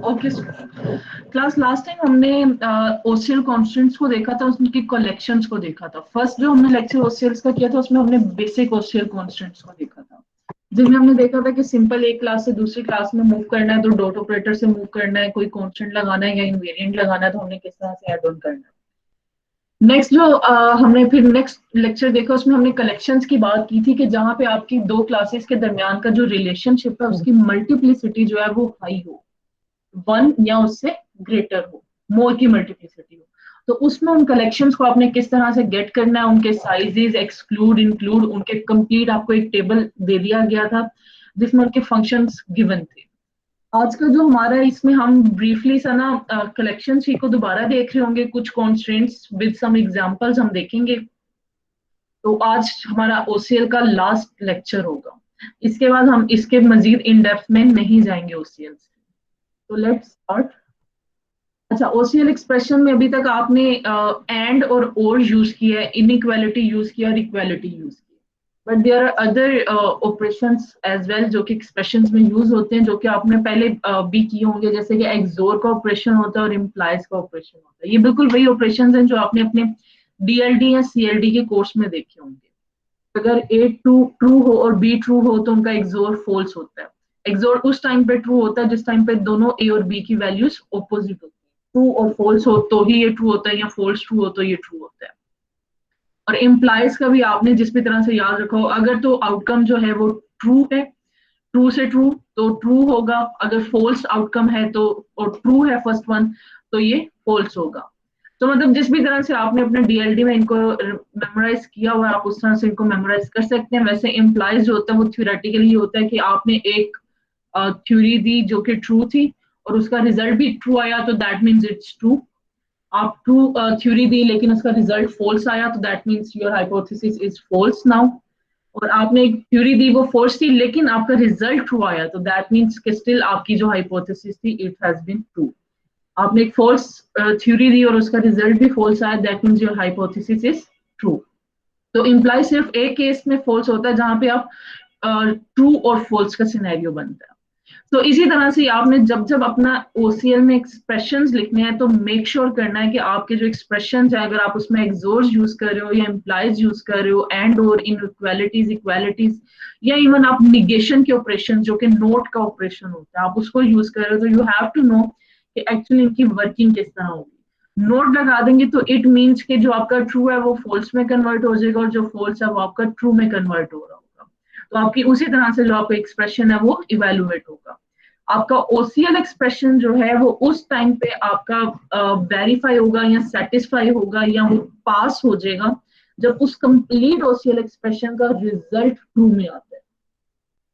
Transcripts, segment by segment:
Okay class, last time हमने OCL constants को देखा था, उनकी कलेक्शंस को देखा था। फर्स्ट जो हमने लेक्चर ओसीएल्स का किया था उसमें हमने बेसिक ओसीएल कॉन्स्टेंट्स को देखा था, जिनमें हमने देखा था कि सिंपल एक क्लास से दूसरी क्लास में मूव करना है तो डॉट ऑपरेटर से मूव करना है, कोई कांस्टेंट लगाना है या इनवेरिएंट लगाना है तो हमने किस तरह से ऐड ऑन करना है। नेक्स्ट जो हमने फिर नेक्स्ट लेक्चर देखा उसमें हमने कलेक्शंस की बात की थी कि जहां पे आपकी दो क्लासेस के दरमियान का जो रिलेशनशिप है उसकी मल्टीप्लिसिटी जो है वो हाई हो, वन या उससे ग्रेटर हो, मोर की मल्टीप्लिसिटी हो, तो उसमें उन कलेक्शंस को आपने किस तरह से गेट करना है, उनके साइजेस, एक्सक्लूड, इंक्लूड, उनके कंप्लीट आपको एक टेबल दे दिया गया था जिसमें उनके फंक्शंस गिवन थे। आज का जो हमारा है इसमें हम ब्रीफली सा ना कलेक्शन शीट को दोबारा देख रहे होंगे, कुछ कॉन्स्ट्रेंट्स विद सम एग्जांपल्स हम देखेंगे। तो आज हमारा ओसीएल का लास्ट लेक्चर होगा, इसके बाद हम इसके मजीद इन डेप्थ में नहीं जाएंगे ओसीएल से। तो लेट्स स्टार्ट। अच्छा, ओसीएल एक्सप्रेशन में अभी तक आपने एंड और यूज किया है, इनइक्वालिटी यूज किया और इक्वालिटी यूज किया, but there are other operations as well जो कि एक्सप्रेशंस में यूज होते हैं, जो कि आपने पहले भी किए होंगे, जैसे कि एक्सोर का ऑपरेशन होता है और इम्प्लाइज का ऑपरेशन होता है। ये बिल्कुल वही ऑपरेशंस हैं जो आपने अपने डीएलडी या सीएलडी के कोर्स में देखे होंगे। अगर ए ट्रू हो और बी ट्रू हो तो उनका एक्सोर फॉल्स होता है। एक्सोर उस टाइम पे ट्रू होता है जिस टाइम पे दोनों ए और बी की वैल्यूज ऑपोजिट होती है। ट्रू और फॉल्स हो तो ही ये ट्रू होता है, या फॉल्स ट्रू हो तो ये ट्रू होता है। और इम्प्लाइज का भी आपने जिस भी तरह से याद रखा हो, अगर तो आउटकम जो है वो ट्रू है, ट्रू से ट्रू तो ट्रू होगा, अगर फॉल्स आउटकम है तो, और ट्रू है फर्स्ट वन, तो ये फॉल्स होगा। तो मतलब जिस भी तरह से आपने अपने डीएलडी में इनको मेमोराइज किया हुआ है आप उस तरह से इनको मेमोराइज कर सकते हैं। वैसे इम्प्लाइज जो होता है वो थ्योरेटिकली होता है कि आपने एक थ्योरी दी जो कि ट्रू थी और उसका रिजल्ट भी ट्रू आया तो दैट मीन्स इट्स ट्रू। आप ट्रू थ्योरी दी लेकिन उसका रिजल्ट फॉल्स आया तो that means your hypothesis is false now. और आपने एक थ्योरी दी वो फॉल्स थी लेकिन आपका रिजल्ट ट्रू आया तो दैट मीन्स कि स्टिल आपकी जो हाइपोथेसिस थी इट हैज बीन ट्रू। आपने एक फॉल्स थ्योरी दी और उसका रिजल्ट भी फॉल्स आया, that means your hypothesis is true. तो इम्प्लाई सिर्फ एक केस में फॉल्स होता है जहां पे आप ट्रू और फॉल्स का सिनेरियो बनता है। तो इसी तरह से आपने जब जब अपना ओसीएल में एक्सप्रेशंस लिखने हैं तो मेक श्योर करना है कि आपके जो एक्सप्रेशंस है अगर आप उसमें एक्सोर्स यूज कर रहे हो या इम्प्लाइज यूज कर रहे हो, एंड और इनइक्वालिटीज, इक्वालिटीज, या इवन आप निगेशन के ऑपरेशन जो कि नोट का ऑपरेशन होता है आप उसको यूज कर रहे हो, तो यू हैव टू नो कि एक्चुअली इनकी वर्किंग किस तरह होगी। नोट लगा देंगे तो इट मीन्स कि जो आपका ट्रू है वो फॉल्स में कन्वर्ट हो जाएगा और जो फॉल्स है वो आपका ट्रू में कन्वर्ट हो रहा होगा। तो आपकी उसी तरह से जो आपका एक्सप्रेशन है वो इवेलुएट होगा। आपका ओसीएल एक्सप्रेशन जो है वो उस टाइम पे आपका वेरीफाई होगा या सेटिस्फाई होगा या वो पास हो जाएगा जब उस कंप्लीट ओसीएल एक्सप्रेशन का रिजल्ट ट्रू में आता है।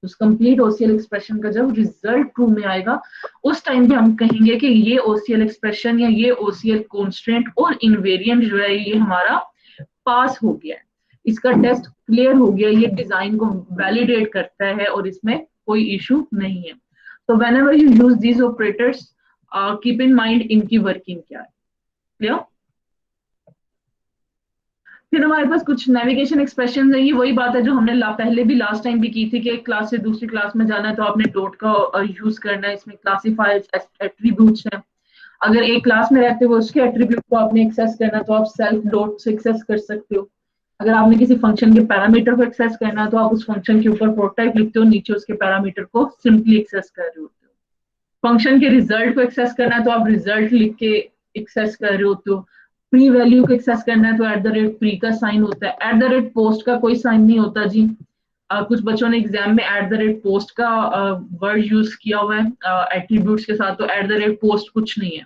उस कंप्लीट ओसीएल एक्सप्रेशन का जब रिजल्ट ट्रू में आएगा उस टाइम पे हम कहेंगे कि ये ओसीएल एक्सप्रेशन या ये ओसीएल कॉन्स्टेंट और इनवेरिएंट जो है ये हमारा पास हो गया है, इसका टेस्ट क्लियर हो गया, ये डिजाइन को वैलिडेट करता है और इसमें कोई इशू नहीं है। तो whenever you use these operators, keep in mind इनकी वर्किंग क्या है। क्लियर? फिर हमारे पास कुछ नेविगेशन एक्सप्रेशन है, ये वही बात है जो हमने पहले भी लास्ट टाइम भी की थी कि एक क्लास से दूसरी क्लास में जाना है तो आपने डॉट का यूज करना है। इसमें क्लासीफायर्स, एट्रीब्यूट्स हैं, अगर एक क्लास में रहते हो उसके एट्रीब्यूट को आपने एक्सेस करना है तो आप सेल्फ डॉट से एक्सेस कर सकते हो। अगर आपने किसी फंक्शन के पैरामीटर को एक्सेस करना है तो आप उस फंक्शन के ऊपर प्रोटोटाइप लिखते हो, नीचे उसके पैरामीटर को सिंपली एक्सेस कर रहे होते हो। फंक्शन के रिजल्ट को एक्सेस करना है तो आप रिजल्ट लिख के एक्सेस कर रहे होते हो। प्री वैल्यू को एक्सेस करना है तो @प्री का साइन होता है, @पोस्ट का कोई साइन नहीं होता जी। कुछ बच्चों ने एग्जाम में @पोस्ट का वर्ड यूज किया हुआ है एट्रीब्यूट्स के साथ, तो @पोस्ट कुछ नहीं है।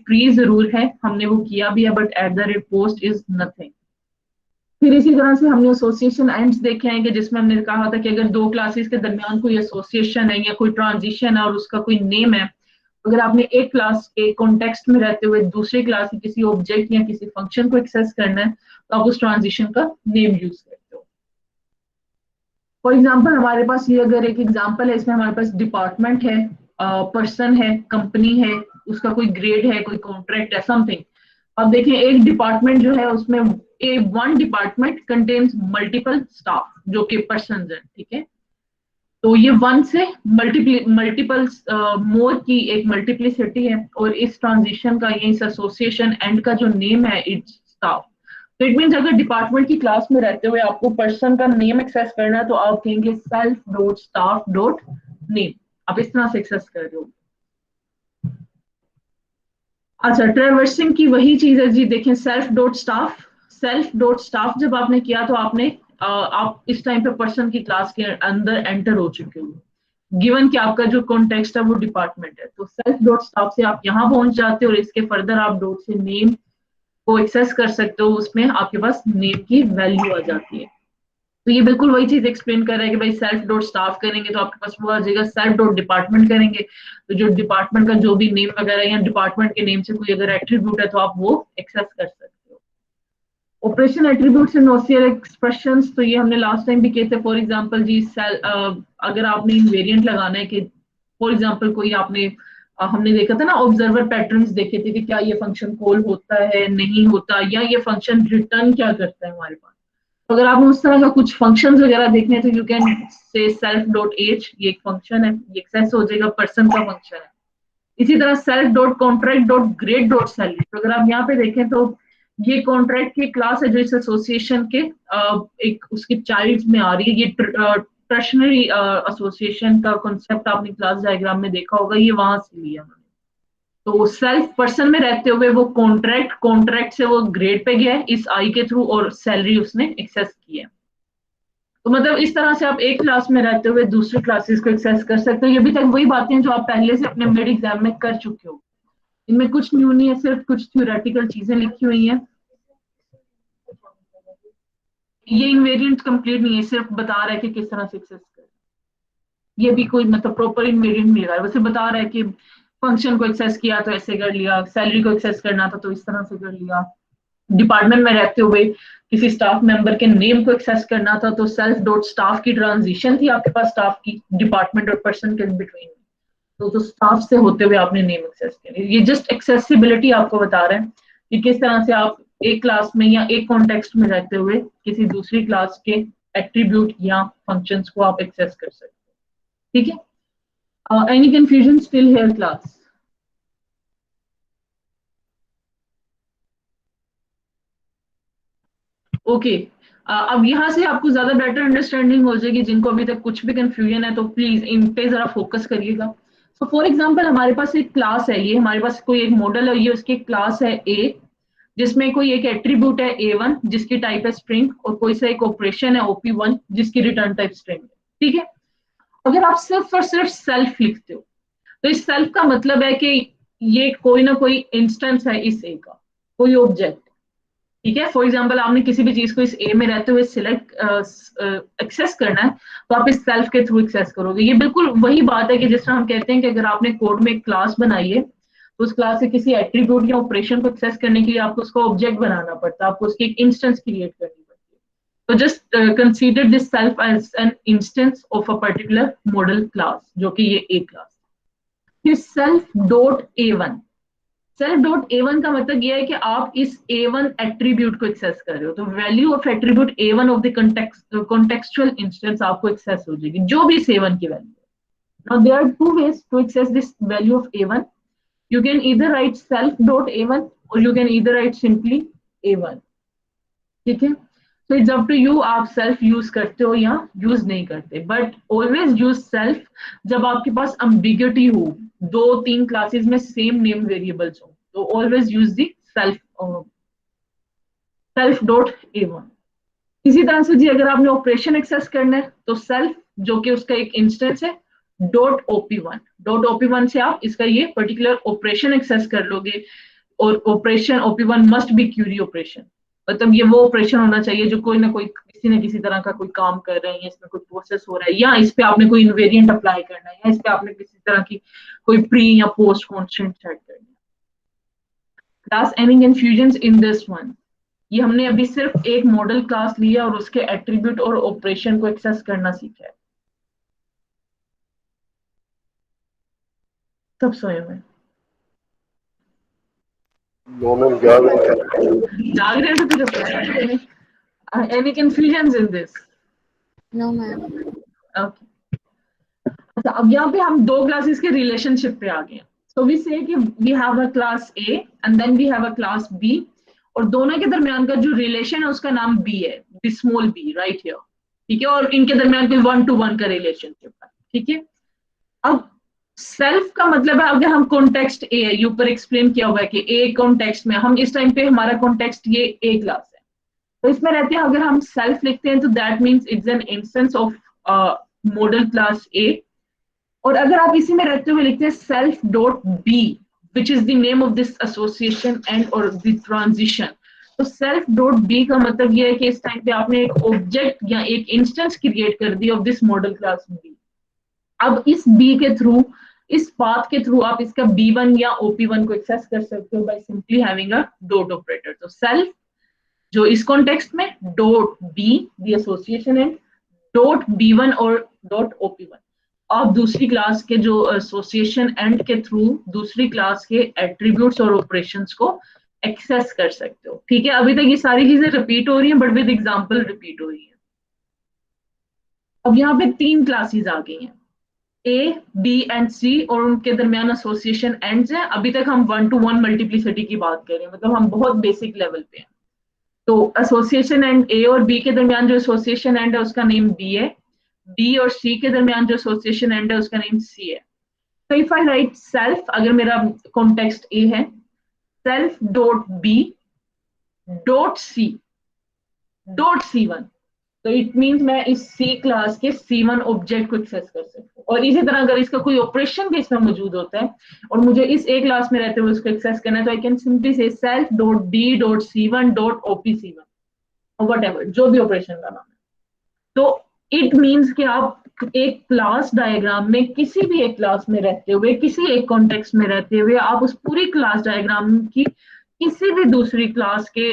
@प्री जरूर है, हमने वो किया भी है, बट @पोस्ट इज नथिंग। फिर इसी तरह से हमने एसोसिएशन एंड्स देखे हैं कि जिसमें हमने कहा था कि अगर दो क्लासेस के दरमियान कोई एसोसिएशन है या कोई ट्रांजिशन है और उसका कोई नेम है, अगर आपने एक क्लास के कॉन्टेक्स्ट में रहते हुए दूसरी क्लास के किसी ऑब्जेक्ट या किसी फंक्शन को एक्सेस करना है तो आप उस ट्रांजिशन का नेम यूज करते हो। फॉर एग्जाम्पल हमारे पास ये अगर एक एग्जाम्पल है, इसमें हमारे पास डिपार्टमेंट है, पर्सन है, कंपनी है, उसका कोई ग्रेड है, कोई कॉन्ट्रैक्ट है, समथिंग। अब देखें एक डिपार्टमेंट जो है उसमें one department contains multiple staff जो कि पर्सन है, ठीक है। तो ये वन से मल्टीपल मोर की एक मल्टीप्लिसिटी है, और इस ट्रांजिशन का, ये इस एसोसिएशन एंड का जो नेम है इट्स स्टाफ। तो इट मीन्स अगर डिपार्टमेंट की क्लास में रहते हुए आपको पर्सन का नेम एक्सेस करना है तो आप कहेंगे self dot staff dot name, आप इस तरह से एक्सेस कर रहे हो। अच्छा, ट्रेवर्सिंग की वही चीज है जी, देखें सेल्फ डॉट स्टाफ जब आपने किया तो आपने आप इस टाइम पे पर्सन की क्लास के अंदर एंटर हो चुके हो, गिवन कि आपका जो कॉन्टेक्स्ट है वो डिपार्टमेंट है। तो सेल्फ डॉट स्टाफ से आप यहाँ पहुंच जाते हो, और इसके फर्दर आप डॉट से नेम को एक्सेस कर सकते हो, उसमें आपके पास नेम की वैल्यू आ जाती है। तो ये बिल्कुल वही चीज एक्सप्लेन कर रहा है कि भाई सेल्फ डॉट स्टाफ करेंगे तो आपके पास वो आ जाएगा, सेल्फ डॉट डिपार्टमेंट करेंगे तो जो डिपार्टमेंट का जो भी नेम वगैरह या डिपार्टमेंट के नेम से कोई अगर एट्रीब्यूट है तो आप वो एक्सेस कर सकते हो। Operation attributes and OCL expressions, तो ये हमने लास्ट टाइम भी किए थे। फॉर एग्जांपल जी अगर आपने इनवेरिएंट लगाना है कि फॉर एग्जांपल कोई आपने हमने देखा था ना, ऑब्जर्वर पैटर्न्स देखे थे कि क्या ये फंक्शन कॉल होता है नहीं होता, या ये फंक्शन रिटर्न क्या करता है हमारे पास। तो अगर आपने उस तरह का कुछ फंक्शंस वगैरह देखने तो you can say self dot as, ये एक फंक्शन है, ये एक्सेस हो जाएगा, पर्सन का फंक्शन है। इसी तरह self dot contract dot grade dot salary, तो अगर आप यहाँ पे देखें तो ये कॉन्ट्रैक्ट की क्लास है जो इस एसोसिएशन के एक उसकी चाइल्ड में आ रही है। ये टर्शनरी एसोसिएशन का कॉन्सेप्ट आपने क्लास डायग्राम में देखा होगा, ये वहां से लिया मैंने। तो सेल्फ पर्सन में रहते हुए वो कॉन्ट्रैक्ट से वो ग्रेड पे गया है इस आई के थ्रू, और सैलरी उसने एक्सेस की है। तो मतलब इस तरह से आप एक क्लास में रहते हुए दूसरी क्लासेस को एक्सेस कर सकते हो। ये भी तक वही बातें जो आप पहले से अपने मिड एग्जाम में कर चुके हो, इनमें कुछ न्यू नहीं है, सिर्फ कुछ थ्योरेटिकल चीजें लिखी हुई हैं। ये इनवेरिएंट कंप्लीट नहीं है, सिर्फ बता रहा है कि किस तरह से एक्सेस कर, ये भी कोई मतलब प्रॉपर इनवेरिएंट नहीं लगा, वैसे बता रहा है कि फंक्शन को एक्सेस किया तो ऐसे कर लिया, सैलरी को एक्सेस करना था तो इस तरह से कर लिया, डिपार्टमेंट में रहते हुए किसी स्टाफ मेंबर के नेम को एक्सेस करना था तो सेल्फ डॉट स्टाफ की ट्रांजिशन थी आपके पास स्टाफ की डिपार्टमेंट और पर्सन के बिटवीन, तो स्टाफ से होते हुए आपने नेम एक्सेस किया। ये जस्ट एक्सेसिबिलिटी आपको बता रहे हैं कि किस तरह से आप एक क्लास में या एक कॉन्टेक्स्ट में रहते हुए किसी दूसरी क्लास के एट्रीब्यूट या फंक्शंस को आप एक्सेस कर सकते हो। ठीक है, any confusion still here class? Okay, अब यहाँ से आपको ज्यादा बेटर अंडरस्टैंडिंग हो जाएगी। जिनको अभी तक कुछ भी कंफ्यूजन है तो प्लीज इन पे जरा फोकस करिएगा। सो फॉर एग्जांपल हमारे पास एक क्लास है, ये हमारे पास कोई एक मॉडल है, ये उसकी क्लास है ए, जिसमें कोई एक एट्रीब्यूट है A1 जिसकी टाइप है स्ट्रिंग, और कोई सा एक ऑपरेशन है OP1 जिसकी रिटर्न टाइप स्ट्रिंग है। ठीक है, अगर आप सिर्फ और सिर्फ सेल्फ लिखते हो तो इस सेल्फ का मतलब है कि ये कोई ना कोई इंस्टेंस है इस ए का, कोई ऑब्जेक्ट। ठीक है, फॉर एग्जाम्पल आपने किसी भी चीज को इस ए में रहते हुए सिलेक्ट एक्सेस करना है तो आप इस सेल्फ के थ्रू एक्सेस करोगे। ये बिल्कुल वही बात है कि जिस तरह हम कहते हैं कि अगर आपने कोड में एक क्लास बनाई है तो उस क्लास से किसी एट्रीब्यूट या ऑपरेशन को एक्सेस करने के लिए आपको उसका ऑब्जेक्ट बनाना पड़ता है, आपको उसकी एक इंस्टेंस क्रिएट करनी पड़ती है। तो just consider this self as an instance of a particular model class, जो कि ये ए क्लास। फिर self dot A1, self dot A1 का मतलब यह है कि आप इस A1 एट्रीब्यूट को एक्सेस कर रहे हो, तो value of attribute A1 of the contextual instance आपको एक्सेस हो जाएगी, जो भी इस A1 की वैल्यू है। Now there are two ways to access this value of A1, you can either write self dot A1 or you can either write simply A1। ठीक है, so it's up to you, आप self use करते हो या use नहीं करते, but always use self जब आपके पास अम्बिग्युइटी हो, दो तीन क्लासेस में सेम नेम वेरिएबल्स हो, तो always use the self dot A1। इसी तरह से जी अगर आपने ऑपरेशन एक्सेस करना है तो सेल्फ जो कि उसका एक इंस्टेंस है डॉट OP1 से आप इसका ये पर्टिकुलर ऑपरेशन एक्सेस कर लोगे, और operation OP1 must be query operation, मतलब ये वो ऑपरेशन होना चाहिए जो कोई ना कोई किसी न किसी तरह का कोई काम कर रहे हैं, या इसमें कोई प्रोसेस हो रहा है, या इस पे आपने कोई इनवेरिएंट अप्लाई करना है, या इस पे आपने किसी तरह की कोई प्री या पोस्ट कॉन्स्टेंट सेट करनी है। Class any confusion in this one? ये हमने अभी सिर्फ एक मॉडल क्लास लिया और उसके एट्रीब्यूट और ऑपरेशन को एक्सेस करना सीखा है। सब सोए हुए जाग रहे हैं तो फिर any confusions in this? No, ma'am. Okay. अच्छा, अब यहाँ पे हम दो क्लासेस के रिलेशनशिप पे आ गए हैं। सो वी से कि we have a class A and then we have a class B, और दोनों के दरमियान का जो रिलेशन है उसका नाम बी है, B small B right here. ठीक है, और इनके दरमियान कोई 1 to 1 का रिलेशनशिप है। ठीक है, अब सेल्फ का मतलब है, अगर हम कॉन्टेक्स्ट ए है, ऊपर एक्सप्लेन किया हुआ है कि ए कॉन्टेक्स्ट में हम इस टाइम पे हमारा कॉन्टेक्स्ट ये ए क्लास है, तो इसमें रहते हैं अगर हम सेल्फ लिखते हैं तो that means it's an instance of model class A. और अगर आप इसी में रहते हुए लिखते हैं self dot B which is the name of this association and और द ट्रांजिशन, तो सेल्फ डॉट बी का मतलब ये है कि इस टाइम पे आपने एक ऑब्जेक्ट या एक इंस्टेंस क्रिएट कर दी of this model class B. अब इस बी के थ्रू, इस पाथ के थ्रू आप इसका B1 या OP1 को एक्सेस कर सकते हो by simply having a dot operator. तो सेल्फ जो इस कॉन्टेक्स्ट में dot be the association and dot B1 और डॉट OP1, आप दूसरी क्लास के जो एसोसिएशन एंड के थ्रू दूसरी क्लास के एट्रीब्यूट्स और ऑपरेशंस को एक्सेस कर सकते हो। ठीक है, अभी तक ये सारी चीजें रिपीट हो रही हैं बट विद एग्जांपल रिपीट हो रही है। अब यहाँ पे 3 क्लासेस आ गई हैं, ए बी एंड सी, और उनके दरमियान एसोसिएशन एंड्स हैं। अभी तक हम 1 to 1 मल्टीप्लिसिटी की बात कर रहे हैं, मतलब हम बहुत बेसिक लेवल पे हैं। तो एसोसिएशन एंड ए और बी के दरमियान जो एसोसिएशन एंड है उसका नेम बी है, बी और सी के दरमियान जो एसोसिएशन एंड है उसका नेम सी है। तो इफ आई राइट सेल्फ, अगर मेरा कॉन्टेक्स्ट ए है, self dot B dot C one, तो इट मीन्स मैं इस सी क्लास के C1 ऑब्जेक्ट को एक्सेस कर सकता हूँ। और इसी तरह अगर इसका कोई ऑपरेशन भी इसमें मौजूद होता है और मुझे इस ए क्लास में रहते हुए उसको एक्सेस करना है, तो आई कैन सिंपली से self dot D dot C1 dot OP C1 और वट एवर जो भी ऑपरेशन का नाम है। तो इट मीन्स कि आप एक क्लास डायग्राम में किसी भी एक क्लास में रहते हुए, किसी एक कॉन्टेक्स्ट में रहते हुए, आप उस पूरी क्लास डायग्राम की किसी भी दूसरी क्लास के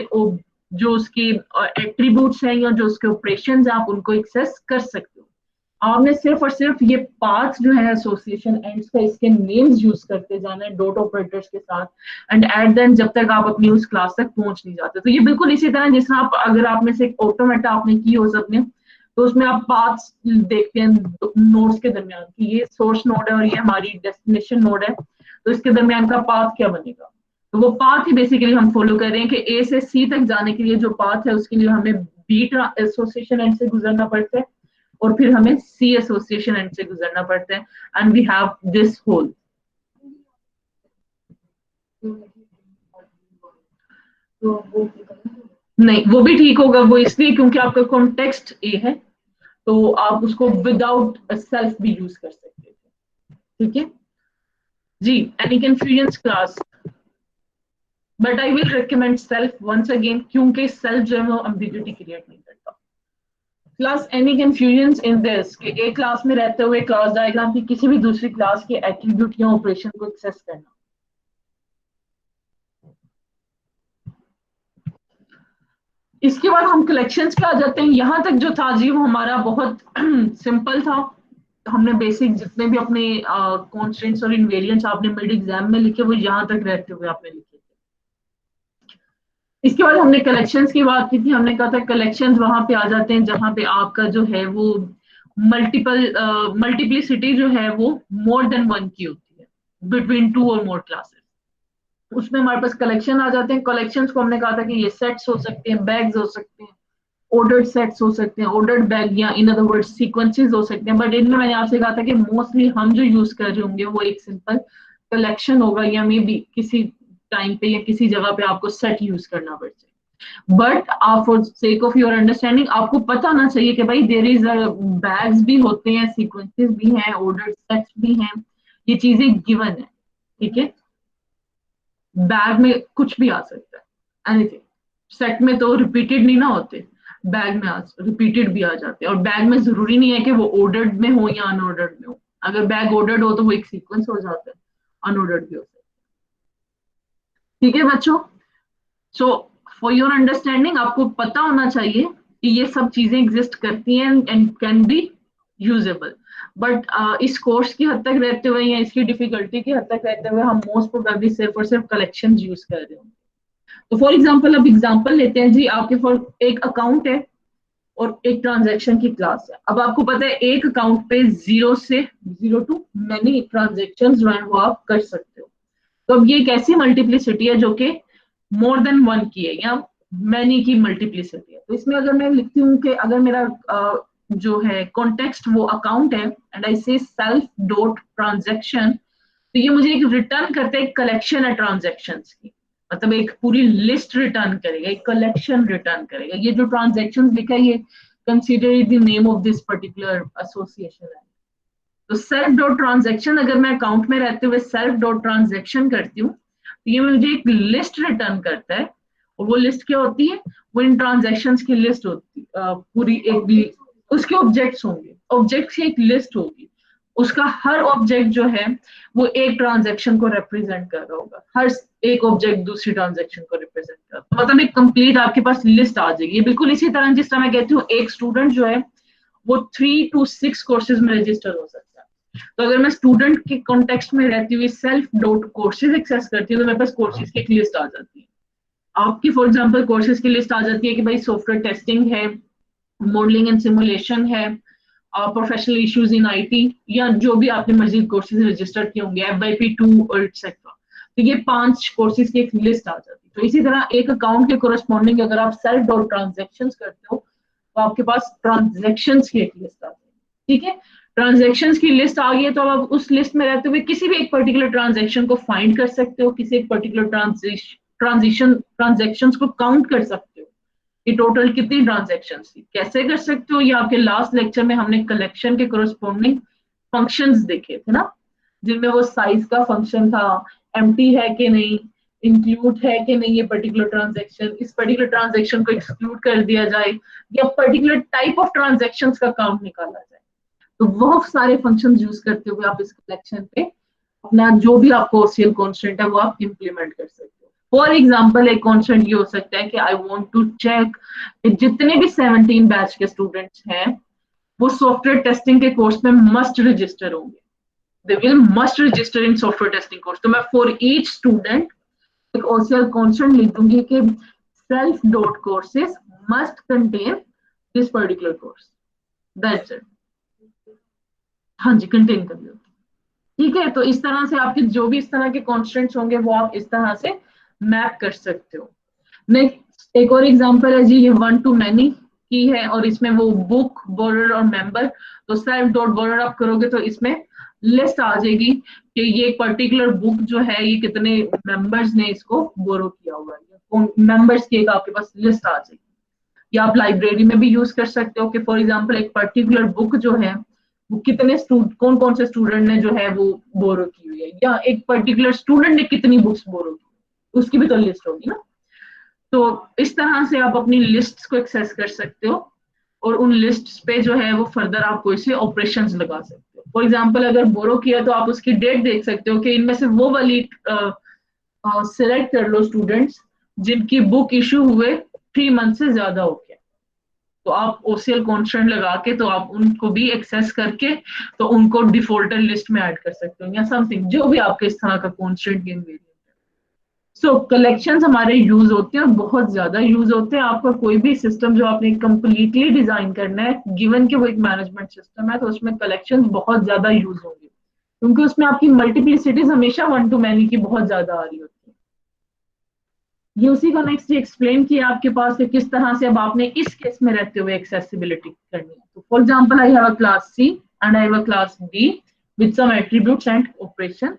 जो उसके एट्रीब्यूट्स हैं या जो उसके ऑपरेशंस हैं आप उनको एक्सेस कर सकते हो। आपने सिर्फ और सिर्फ ये पाथ जो है एसोसिएशन एंड्स का, इसके नेम्स यूज करते जाना है डॉट ऑपरेटर्स के साथ, एंड एट देन जब तक आप अपनी उस क्लास तक पहुंच नहीं जाते। तो ये बिल्कुल इसी तरह जिस आप, अगर आप में से एक ऑटोमेटा आपने की हो सबने, तो उसमें आप पाथ्स देखते हैं नोड्स के दरमियान कि ये सोर्स नोड है और ये हमारी डेस्टिनेशन नोड है, तो इसके दरमियान का पाथ क्या बनेगा। तो वो पाथ ही बेसिकली हम फॉलो कर रहे हैं कि ए से सी तक जाने के लिए जो पाथ है उसके लिए हमें बी एसोसिएशन एंड से गुजरना पड़ता है और फिर हमें सी एसोसिएशन एंड से गुजरना पड़ता है, and we have this whole. नहीं, वो भी ठीक होगा, वो इसलिए क्योंकि आपका कॉन्टेक्स्ट ए है, तो आप उसको विदाउट सेल्फ भी यूज कर सकते थे। ठीक है जी, any confusion class, but I will recommend self once again, क्योंकि सेल्फ जो है वो एम्बिग्युइटी क्रिएट नहीं करता। Class any confusion in this कि एक क्लास में रहते हुए क्लास डायग्राम की किसी भी दूसरी क्लास के एट्रीब्यूट या ऑपरेशन को एक्सेस करना। इसके बाद हम कलेक्शंस पे आ जाते हैं। यहाँ तक जो था जी वो हमारा बहुत सिंपल था। हमने बेसिक जितने भी अपने कॉन्स्टेंट्स और इनवेरिएंट्स आपने मिड एग्जाम में लिखे वो यहाँ तक रहते हुए आपने लिखे थे। इसके बाद हमने कलेक्शंस की बात की थी, हमने कहा था कलेक्शंस वहां पे आ जाते हैं जहां पे आपका जो है वो मल्टीप्लिसिटी जो है वो मोर देन 1 की होती है बिटवीन 2 और मोर क्लासेस, उसमें हमारे पास कलेक्शन आ जाते हैं। कलेक्शंस को हमने कहा था कि ये सेट्स हो सकते हैं, बैग्स हो सकते हैं, ऑर्डर्ड सेट्स हो सकते हैं, ऑर्डर्ड बैग, या इन अदर वर्ड्स सीक्वेंसेस हो सकते हैं। बट इनमें मैंने आपसे कहा था कि मोस्टली हम जो यूज कर रहे होंगे वो एक सिंपल कलेक्शन होगा, या मे बी किसी टाइम पे या किसी जगह पे आपको सेट यूज करना पड़ जाए। बट आप for sake of your understanding आपको पता होना चाहिए कि भाई देयर इज बैग्स भी होते हैं, सीक्वेंसेस भी हैं, ऑर्डर्ड सेट्स भी हैं, ये चीजें गिवन है। ठीक है, बैग में कुछ भी आ सकता है, एनीथिंग। सेट में तो रिपीटेड नहीं ना होते, बैग में रिपीटेड भी आ जाते हैं। और बैग में जरूरी नहीं है कि वो ऑर्डर्ड में हो या अनऑर्डर्ड में हो, अगर बैग ऑर्डर्ड हो तो वो एक सीक्वेंस हो जाता है, अनऑर्डर्ड भी हो सकता है। ठीक है बच्चों, सो फॉर योर अंडरस्टैंडिंग आपको पता होना चाहिए कि ये सब चीजें एग्जिस्ट करती हैं and can be usable. But इस कोर्स की हद तक रहते हुए या इसकी डिफिकल्टी की हद तक रहते हुए हम मोस्ट प्रोबेबली सिर्फ और सिर्फ कलेक्शन यूज कर रहे होंगे। तो फॉर एग्जाम्पल अब एग्जाम्पल लेते हैं जी, आपके फॉर एक अकाउंट है और एक ट्रांजैक्शन की क्लास है। अब आपको पता है एक अकाउंट पे 0 टू मैनी ट्रांजेक्शन जो है वो आप कर सकते हो। तो अब ये एक ऐसी मल्टीप्लिसिटी है जो कि मोर देन वन की है या मैनी की मल्टीप्लिसिटी है। तो इसमें अगर मैं लिखती हूँ कि अगर मेरा जो है कॉन्टेक्स्ट वो अकाउंट है एंड आई से सेल्फ डॉट ट्रांजेक्शन, तो ये मुझे एक रिटर्न करता है, एक कलेक्शन है ट्रांजेक्शन की, मतलब एक पूरी लिस्ट रिटर्न करेगा, एक कलेक्शन रिटर्न करेगा। ये जो ट्रांजेक्शन लिखा है ये consider the name of this particular association है। तो सेल्फ डॉट ट्रांजेक्शन अगर मैं अकाउंट में रहते हुए सेल्फ डॉट ट्रांजेक्शन करती हूँ तो ये मुझे एक लिस्ट रिटर्न करता है। और वो लिस्ट क्या होती है, वो इन ट्रांजेक्शन की लिस्ट होती है, पूरी एक उसके ऑब्जेक्ट्स होंगे, ऑब्जेक्ट की एक लिस्ट होगी, उसका हर ऑब्जेक्ट जो है वो एक ट्रांजेक्शन को रिप्रेजेंट कर रहा होगा, हर एक ऑब्जेक्ट दूसरी ट्रांजेक्शन को रिप्रेजेंट कर रहा है। मतलब एक कंप्लीट आपके पास लिस्ट आ जाएगी। ये बिल्कुल इसी तरह जिस तरह मैं कहती हूँ एक स्टूडेंट जो है वो 3 to 6 कोर्सेज में रजिस्टर हो सकता है। तो अगर मैं स्टूडेंट के कॉन्टेक्स्ट में रहती हुई सेल्फ डॉट कोर्सेज एक्सेस करती हूँ तो मेरे पास कोर्सेज की एक लिस्ट आ जाती है। आपकी फॉर एग्जांपल कोर्सेज की लिस्ट आ जाती है कि भाई सॉफ्टवेयर टेस्टिंग है, मॉडलिंग एंड सिमुलेशन है, प्रोफेशनल इश्यूज इन आईटी, या जो भी आपने मजीद कोर्सेज रजिस्टर किए होंगे, FYP2 और एक्सेट्रा। तो ये 5 कोर्सेज की एक लिस्ट आ जाती है। तो इसी तरह एक अकाउंट के कोरस्पॉन्डिंग अगर आप सेल्फ डॉट ट्रांजेक्शन करते हो तो आपके पास ट्रांजेक्शन की एक लिस्ट आती है। ठीक है, ट्रांजेक्शन की लिस्ट आ गई है तो आप उस लिस्ट में रहते हुए किसी भी एक पर्टिकुलर ट्रांजेक्शन को फाइंड कर सकते हो, किसी एक पर्टिकुलर ट्रांजेक्शन को काउंट कर सकते हो कि टोटल कितनी ट्रांजेक्शन थी। कैसे कर सकते हो, ये आपके लास्ट लेक्चर में हमने कलेक्शन के कोरस्पॉन्डिंग फंक्शंस देखे थे ना, जिनमें वो साइज का फंक्शन था, एम्प्टी है कि नहीं, इंक्लूड है कि नहीं ये पर्टिकुलर ट्रांजेक्शन, इस पर्टिकुलर ट्रांजेक्शन को एक्सक्लूड कर दिया जाए, या पर्टिकुलर टाइप ऑफ ट्रांजेक्शंस का काउंट निकाला जाए। तो बहुत सारे फंक्शन यूज करते हुए आप इस कलेक्शन पे अपना जो भी आपको ओसीएल कॉन्स्टेंट है वो आप इंप्लीमेंट कर सकते हो। फॉर एग्जाम्पल एक कॉन्स्टेंट ये हो सकता है कि आई वांट टू चेक जितने भी 17 बैच के स्टूडेंट्स हैं वो सॉफ्टवेयर टेस्टिंग के कोर्स में मस्ट रजिस्टर होंगे, they will must register in software testing course. तो मैं फॉर ईच स्टूडेंट एक ओसीएल कॉन्स्टेंट लिख दूंगी कि self dot courses must contain this particular course, that's it. हाँ जी, कंटेन कर लो। ठीक है, तो इस तरह से आपके जो भी इस तरह के कॉन्स्टेंट्स होंगे वो आप इस तरह से मैप कर सकते हो। नेक्स्ट एक और एग्जांपल है जी, ये वन टू मैनी की है और इसमें वो बुक, बोरर और मेंबर। तो सेल्फ डॉट बोरर आप करोगे तो इसमें लिस्ट आ जाएगी कि ये पर्टिकुलर बुक जो है ये कितने मेंबर्स ने इसको बोरो किया हुआ है, मेंबर्स की एक आपके पास लिस्ट आ जाएगी। या आप लाइब्रेरी में भी यूज कर सकते हो कि फॉर एग्जांपल एक पर्टिकुलर बुक जो है वो कितने कौन कौन से स्टूडेंट ने जो है वो बोरो की हुई है, या एक पर्टिकुलर स्टूडेंट ने कितनी बुक्स बोरो की, उसकी भी तो लिस्ट होगी ना। तो इस तरह से आप अपनी लिस्ट को एक्सेस कर सकते हो और उन लिस्ट पे जो है वो फर्दर आप कोई से ऑपरेशन लगा सकते हो। फॉर एग्जाम्पल अगर बोरो किया तो आप उसकी डेट देख सकते हो कि इनमें से वो वाली सिलेक्ट कर लो स्टूडेंट्स जिनकी बुक इशू हुए 3 मंथ से ज्यादा हो गया। तो आप ओसीएल कॉन्स्टेंट लगा के तो आप उनको भी एक्सेस करके तो उनको डिफॉल्टर लिस्ट में ऐड कर सकते हो या समथिंग, जो भी आपके इस तरह का कॉन्स्टेंट गेन वेरिएंट है। सो कलेक्शंस हमारे यूज होते हैं और बहुत ज्यादा यूज होते हैं। आपका कोई भी सिस्टम जो आपने कंप्लीटली डिजाइन करना है, गिवन कि वो एक मैनेजमेंट सिस्टम है, तो उसमें कलेक्शंस बहुत ज्यादा यूज होंगे क्योंकि उसमें आपकी मल्टीप्लिसिटीज हमेशा वन टू मैनी की बहुत ज्यादा आ रही होती है। ये उसी का नेक्स्ट एक्सप्लेन किया आपके पास कि किस तरह से अब आपने इस केस में रहते हुए एक्सेसिबिलिटी करनी है। तो for example I have a class C and I have a class D with some attributes and operations.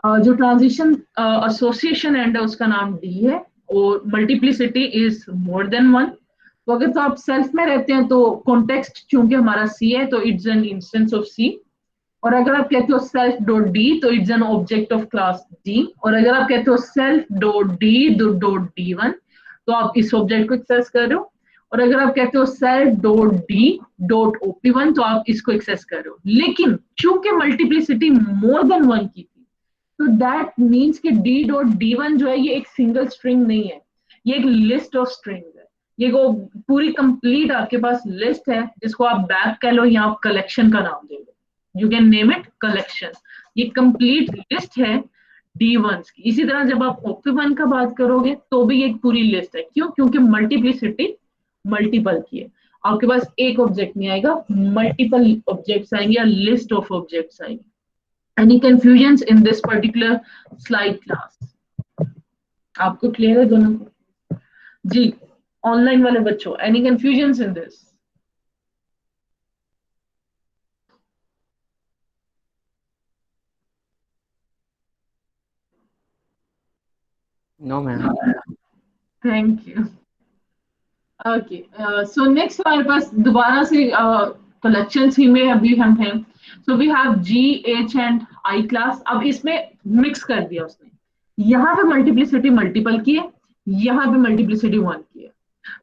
जो ट्रांजिशन एसोसिएशन एंड है उसका नाम डी है और multiplicity is more than one. तो अगर तो आप सेल्फ में रहते हैं तो कॉन्टेक्स्ट चूंकि हमारा सी है तो इट्स एन इंस्टेंस ऑफ सी, और अगर आप कहते हो सेल्फ डॉट डी तो it's an object of class D, और अगर आप कहते हो self dot D dot D one तो आप इस ऑब्जेक्ट को एक्सेस कर रहे हो, और अगर आप कहते हो self dot D dot OP one तो आप इसको एक्सेस कर रहे हो। लेकिन चूंकि मल्टीप्लिसिटी मोर देन वन की थी तो दैट मीन्स कि डी डॉट डी वन जो है ये एक सिंगल स्ट्रिंग नहीं है, ये एक लिस्ट ऑफ स्ट्रिंग्स है। ये वो पूरी कंप्लीट आपके पास लिस्ट है जिसको आप बैक कह लो या आप कलेक्शन का नाम दे लो, you can name it collection. ये कंप्लीट लिस्ट है D1 की। इसी तरह जब आप OP1 का बात करोगे तो भी एक पूरी लिस्ट है। क्यों? क्योंकि मल्टीप्लिसिटी मल्टीपल की है। आपके पास एक ऑब्जेक्ट नहीं आएगा, मल्टीपल ऑब्जेक्ट्स आएंगे या लिस्ट ऑफ ऑब्जेक्ट्स आएंगे। Any confusion in this particular slide class? आपको क्लियर है दोनों को? जी, ऑनलाइन वाले बच्चों, any confusion in this? No ma'am. Thank you. Okay, so next हमारे पास दोबारा से कलेक्शंस ही में अभी हम हैं। So we have G, H and I class. अब इसमें मिक्स कर दिया उसने, यहाँ पे मल्टीप्लिसिटी मल्टीपल की है, यहाँ पे मल्टीप्लिसिटी वन की है।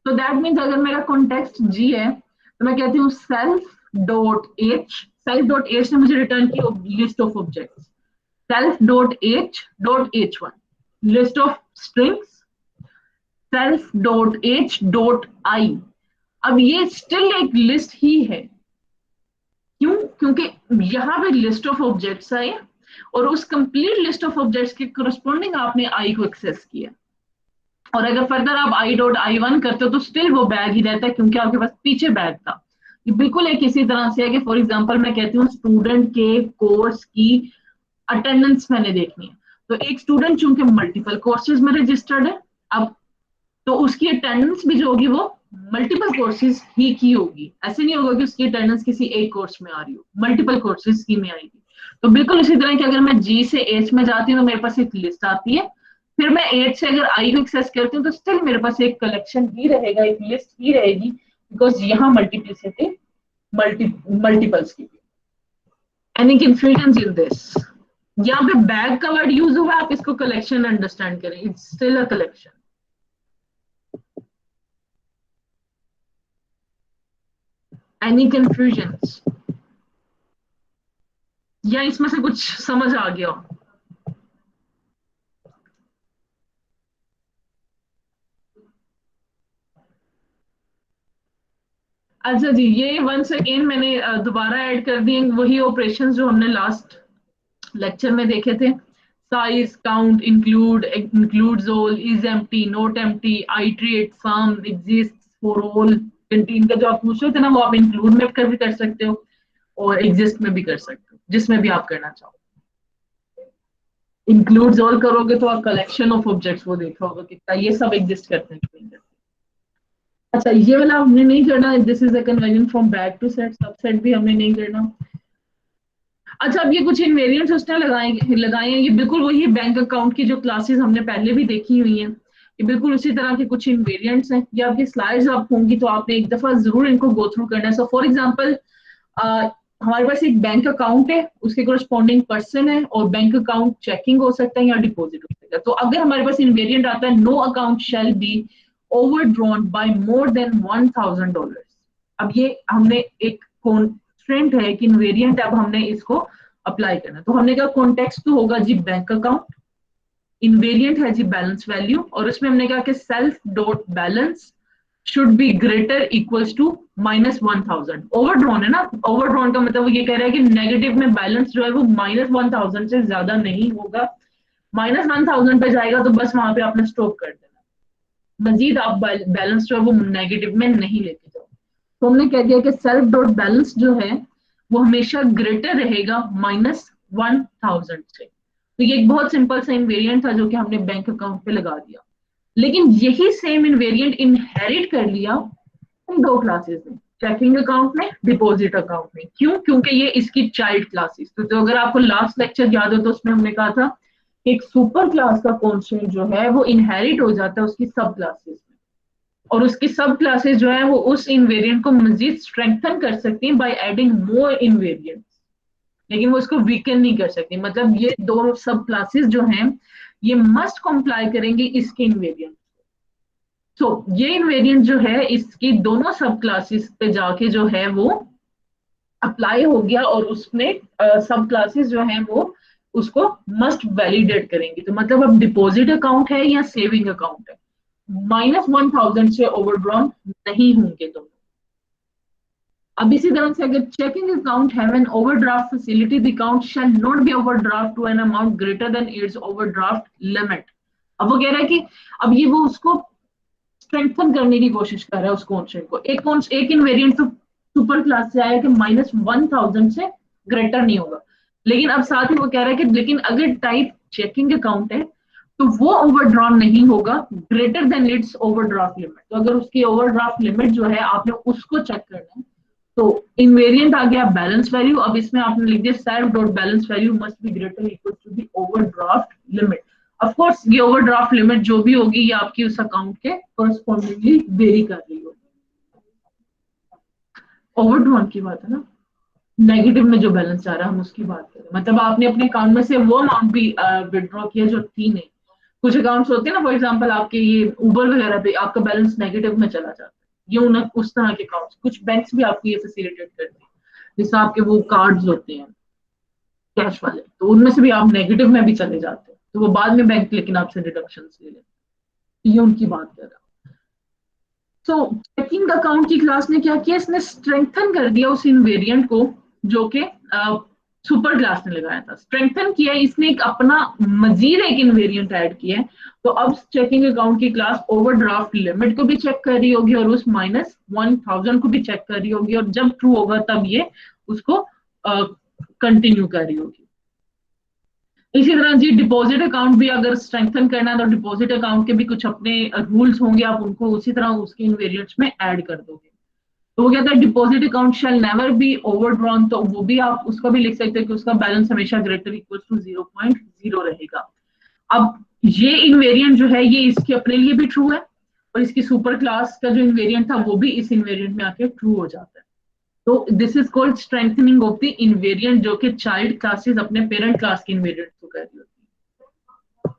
तो दैट मीन्स अगर मेरा कॉन्टेक्स्ट जी है तो मैं कहती हूँ self dot H. Self dot H ने मुझे रिटर्न की list of objects. Self dot H one list of strings, self dot H dot I. अब ये स्टिल एक लिस्ट ही है। क्यों? क्योंकि यहाँ पे लिस्ट ऑफ ऑब्जेक्ट्स आए और उस कंप्लीट लिस्ट ऑफ ऑब्जेक्ट्स के करस्पॉन्डिंग आपने आई को एक्सेस किया। और अगर फर्दर आप आई डॉट आई वन करते हो तो स्टिल वो बैग ही रहता है, क्योंकि आपके पास पीछे बैग था। ये बिल्कुल एक इसी तरह से है कि फॉर एग्जांपल मैं कहती हूँ स्टूडेंट के कोर्स की अटेंडेंस मैंने देखनी है। तो एक स्टूडेंट चूंकि मल्टीपल कोर्सेज में रजिस्टर्ड है, अब तो उसकी अटेंडेंस भी जो होगी वो मल्टीपल कोर्सेज ही की होगी। ऐसे नहीं होगा कि उसकी अटेंडेंस किसी एक कोर्स में आ रही हो, मल्टीपल कोर्सेज की में आएगी। तो बिल्कुल इसी तरह कि अगर मैं जी से एच में जाती हूँ तो मेरे पास एक लिस्ट आती है, फिर मैं एच से अगर आई को एक्सेस करती हूँ तो स्टिल मेरे पास एक कलेक्शन ही रहेगा, एक लिस्ट ही रहेगी, बिकॉज यहाँ मल्टीप्लिसिटी मल्टीपल्स की। Any confusion in this? यहाँ पे बैग का वर्ड यूज हुआ, आप इसको कलेक्शन अंडरस्टैंड करें, it's still a collection. Any confusions या इसमें से कुछ समझ आ गया? अच्छा जी, ये वंस अगेन मैंने दोबारा ऐड कर दिए वही ऑपरेशंस जो हमने लास्ट लेक्चर में देखे थे। Size, count, include, includes all, is empty, not empty, iterate, sum, exist, for all, contain का जो आप पूछ रहे थे ना, वो आप इंक्लूड में कर भी कर सकते हो और एग्जिस्ट में भी कर सकते हो, जिसमें भी आप करना चाहो। इंक्लूड्स ऑल करोगे तो आप कलेक्शन ऑफ ऑब्जेक्ट्स वो देखा होगा कितना ये सब एग्जिस्ट करते हैं कि नहीं करते। अच्छा, ये वाला हमने नहीं करना, this is a conversion from bag to set, subset भी हमने नहीं करना। अच्छा, अब ये कुछ इनवेरिएंट्स उसने लगाए हैं, ये बिल्कुल वही बैंक अकाउंट की जो क्लासेस हमने पहले भी देखी हुई हैं, ये बिल्कुल उसी तरह के कुछ इनवेरिएंट्स हैं। ये आपकी स्लाइड्स आप होंगी तो आपने एक दफा जरूर इनको गो थ्रू करना है। सो फॉर एग्जांपल हमारे पास एक बैंक अकाउंट है, उसके कोरस्पॉन्डिंग पर्सन है, और बैंक अकाउंट चेकिंग हो सकता है या डिपॉजिट हो सकता है। तो अगर हमारे पास इनवेरिएंट आता है no account shall be overdrawn by more than $1000, अब ये हमने एक कॉन्स्ट्रेंट है कि इनवेरिएंट अब हमने इसको अप्लाई करना। तो हमने कहा कॉन्टेक्स्ट तो होगा जी बैंक अकाउंट, इनवेरिएंट है जी बैलेंस वैल्यू, और उसमें हमने कहा कि self dot balance should be greater equals to -1000। Overdrawn है ना, ओवरड्रॉन का मतलब वो ये कह रहा है कि नेगेटिव में बैलेंस जो है वो -1000 से ज्यादा नहीं होगा। -1000 पे जाएगा तो बस वहां पे आपने स्टॉप कर देना, मजीद आप बैलेंस जो है वो नेगेटिव में नहीं लेके जाओ। तो हमने कह दिया कि सेल्फ डॉट बैलेंस जो है वो हमेशा ग्रेटर रहेगा -1000 से। तो ये एक बहुत सिंपल सा इनवेरिएंट था जो कि हमने बैंक अकाउंट पे लगा दिया। लेकिन यही सेम इनवेरिएंट इनहेरिट कर लिया इन दो क्लासेस में, चेकिंग अकाउंट में, डिपॉजिट अकाउंट में। क्यों? क्योंकि ये इसकी चाइल्ड क्लासेस। तो अगर आपको लास्ट लेक्चर याद हो तो उसमें हमने कहा था कि एक सुपर क्लास का कॉन्स्टेंट जो है वो इनहेरिट हो जाता है उसकी सब क्लासेस में, और उसकी सब क्लासेस जो है वो उस इनवेरिएंट को मजीद स्ट्रेंथन कर सकती हैं बाय एडिंग मोर इनवेरिएंट्स, लेकिन वो इसको वीकन नहीं कर सकती। मतलब ये दो सब क्लासेस जो हैं ये मस्ट कॉम्प्लाई करेंगे इसके इनवेरिएंट। तो ये इनवेरिएंट जो है इसकी दोनों सब क्लासेस पे जाके जो है वो अप्लाई हो गया, और उसने सब क्लासेस जो है वो उसको मस्ट वैलिडेट करेंगी। तो मतलब अब डिपॉजिट अकाउंट है या सेविंग अकाउंट है, -1000 से ओवरड्रॉन नहीं होंगे दोनों। अब इसी तरह से अगर checking account have an overdraft facility, the account shall not be overdraft to an amount greater than its overdraft limit. अब वो कह रहा है कि अब ये वो उसको स्ट्रेंथन करने की कोशिश कर रहा है उस कॉन्स्टेंट को। एक इनवेरिएंट तो सुपर क्लास से आया कि -1000 से ग्रेटर नहीं होगा, लेकिन अब साथ ही वो कह रहा है कि लेकिन अगर टाइप चेकिंग अकाउंट है तो वो ओवरड्रॉन नहीं होगा greater than its overdraft limit. तो अगर उसकी ओवरड्राफ्ट लिमिट जो है आपने उसको चेक करना है, तो इनवेरिएंट आ गया बैलेंस वैल्यू। अब इसमें आपने लिख दिया self dot balance value must be greater equal to the overdraft limit. Of course ये ओवरड्राफ्ट लिमिट जो भी होगी ये आपकी उस अकाउंट के कोरस्पॉन्डिंगली वेरी कर रही होगी। ओवरड्रॉन की बात है ना, नेगेटिव में जो बैलेंस आ रहा है हम उसकी बात करें, मतलब आपने अपने अकाउंट में से वो अमाउंट भी विड्रॉ किया जो थी नहीं। कुछ अकाउंट्स होते हैं ना, फॉर एग्जांपल आपके ये उबर वगैरह पे आपका बैलेंस नेगेटिव में चला जाता है, ये उस तरह के अकाउंट्स कुछ बैंक्स भी आपको ये फैसिलिटेट करते हैं। जैसे आपके वो कार्ड्स होते हैं कैश वाले, तो उनमें से भी आप नेगेटिव में भी चले जाते हैं, तो वो बाद में बैंक लेकिन आपसे डिडक्शन ले लेते हैं। ये उनकी बात कर रहा हूं। तो चेकिंग अकाउंट की क्लास ने क्या किया, इसने स्ट्रेंथन कर दिया उस इनवेरिएंट को जो कि सुपर क्लास ने लगाया था। स्ट्रेंथन किया, इसने एक अपना मजीद एक इनवेरिएंट ऐड किया है। तो अब चेकिंग अकाउंट की क्लास ओवरड्राफ्ट लिमिट को भी चेक कर रही होगी और उस -1000 को भी चेक कर रही होगी, और जब ट्रू होगा तब ये उसको कंटिन्यू कर रही होगी। इसी तरह जी डिपॉजिट अकाउंट भी अगर स्ट्रेंथन करना है तो डिपॉजिट अकाउंट के भी कुछ अपने रूल्स होंगे, आप उनको उसी तरह उसके इनवेरिएंट्स में ऐड कर दोगे। तो वो कहता है deposit account shell never be overdrawn, तो वो भी आप उसका भी लिख सकते हैं कि उसका बैलेंस हमेशा ग्रेटर इक्वल टू 0.0 रहेगा। अब ये इनवेरिएंट जो है ये इसके अपने लिए भी ट्रू है, और इसकी सुपर क्लास का जो इनवेरिएंट था वो भी इस इनवेरिएंट में आके ट्रू हो जाता है। तो this is called strengthening of the invariant, जो कि चाइल्ड क्लासेस अपने पेरेंट क्लास के इनवेरिएंट को कर रही होती है।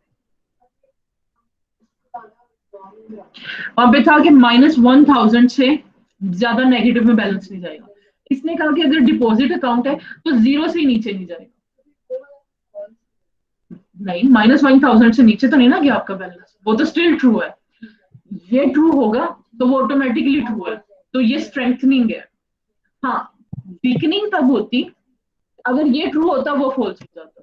वहां पे था कि -1000 से ज्यादा नेगेटिव में बैलेंस नहीं जाएगा। इसने कहा कि अगर डिपॉजिट अकाउंट है तो 0 से नीचे नहीं जाएगा। नहीं, -1000 से नीचे तो नहीं ना गया आपका बैलेंस, वो तो स्टिल ट्रू है। ये ट्रू होगा तो वो ऑटोमेटिकली ट्रू है, तो ये स्ट्रेंथनिंग है। हाँ, वीकनिंग तब होती अगर ये ट्रू होता वो फॉल्स हो जाता,